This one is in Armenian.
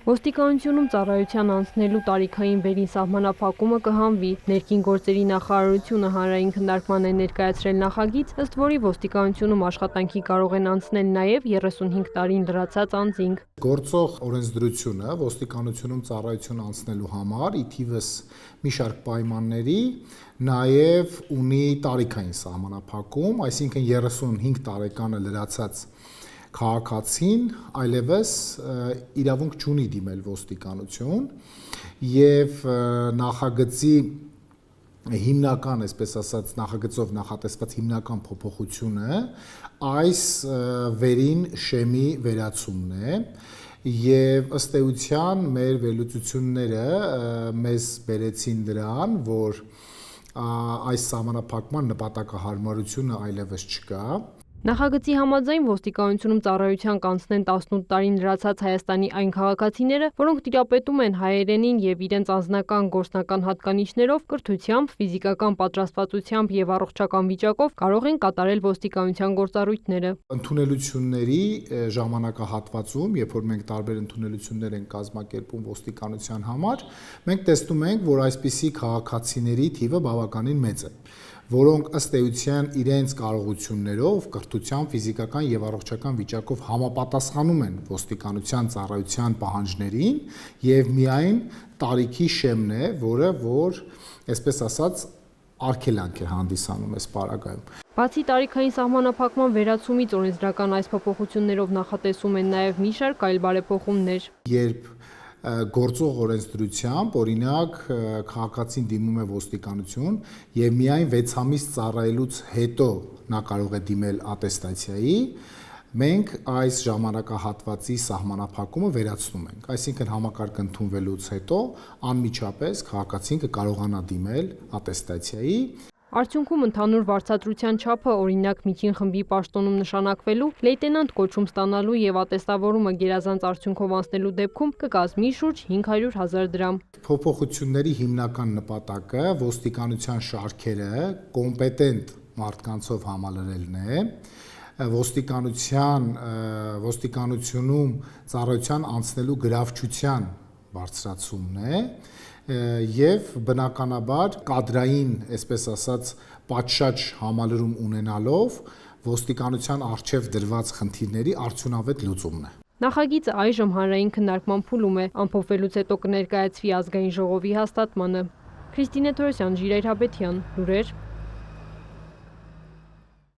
Ոստիկանությունում ծառայության անցնելու տարիքային վերին սահմանափակումը կհանվի։ Ներքին գործերի նախարարությունը հանրային քննարկման է ներկայացրել նախագիծ, ըստ որի ոստիկանությունում աշխատանքի կարող են անցնել նաև 35 տարին լրացած անձինք։ Գործող օրենսդրությունը ոստիկանությունում ծառայություն անցնելու համար ի թիվս մի շարք պայմանների նաև ունի տարիքային սահմանափակում, այսինքն 35 տարեկանը լրացած քաղաքացին այլևս իրավունք չունի դիմել ոստիկանություն եւ նախագծի հիմնական, այսպես ասած, նախագծով նախատեսված հիմնական փոփոխությունը այս վերին շեմի վերացումն է եւ ըստ էության մեր վերլուծությունները մեզ բերեցին դրան, որ այս սահմանափակման նպատակահարմարությունը այլևս չկա։ Նախագծի համաձայն ոստիկանությունում ծառայության կանցնեն 18 տարին լրացած Հայաստանի այն քաղաքացիները, որոնք տիրապետում են հայերենին եւ իրենց անձնական գործնական հատկանիշներով, կրթությամբ, ֆիզիկական պատրաստվածությամբ եւ առողջական վիճակով կարող են կատարել ոստիկանության գործառույթները։ Ընդունելությունների ժամանակահատվածում, երբ որ մենք տարբեր ընդունելություններ ենք կազմակերպում ոստիկանության համար, մենք տեսնում ենք, որ այսպիսի քաղաքացիների թիվը բավականին մեծ է, որոնք ըստ էության իրենց կարողություններով, կրթությամբ, ֆիզիկական եւ առողջական վիճակով համապատասխանում են ոստիկանության ծառայության պահանջներին եւ միայն տարիքի շեմն է, որը որ, այսպես ասած, արգելանք է հանդիսանում այս պարագայում։ Բացի տարիքային սահմանափակման վերացումից օրենսդրական այս փոփոխություններով նախատեսում են նաեւ մի շարք այլ բարեփոխումներ։ Երբ գործող օրենսդրությամբ, օրինակ, քաղաքացին դիմում է ոստիկանություն եւ միայն 6 ամիս ծառայելուց հետո նա կարող է դիմել ատեստացիայի, մենք այս ժամանակահատվածի սահմանափակումը վերացնում ենք։ Այսինքն համակարգ ընդունվելուց հետո անմիջապես քաղաքացին կկարողանա դիմել ատեստացիայի։ Արդյունքում ընդհանուր վարձատրության չափը, օրինակ միջին խմբի պաշտոնում նշանակվելու, լեյտենանտ կոչում ստանալու եւ ատեստավորումը գերազանց արդյունքով անցնելու դեպքում կկազմի շուրջ 500,000 դրամ։ Փոփոխությունների հիմնական նպատակը ոստիկանության շարքերը կոմպետենտ մարդկանցով համալրելն է, ոստիկանությունում ծառայության անցնելու գրավչության բարձրացումն է եւ բնականաբար կադրային, այսպես ասած, պատշաճ համալրում ունենալով ոստիկանության առջև դրված խնդիրների արդյունավետ լուծումն է։ Նախագիծը այժմ հանրային քննարկման փուլում է, ամփոփվելուց հետո կներկայացվի ազգային ժողովի հաստատմանը։ Քրիստինե Թորոսյան, Ժիրայր Հաբետյան, լուրեր։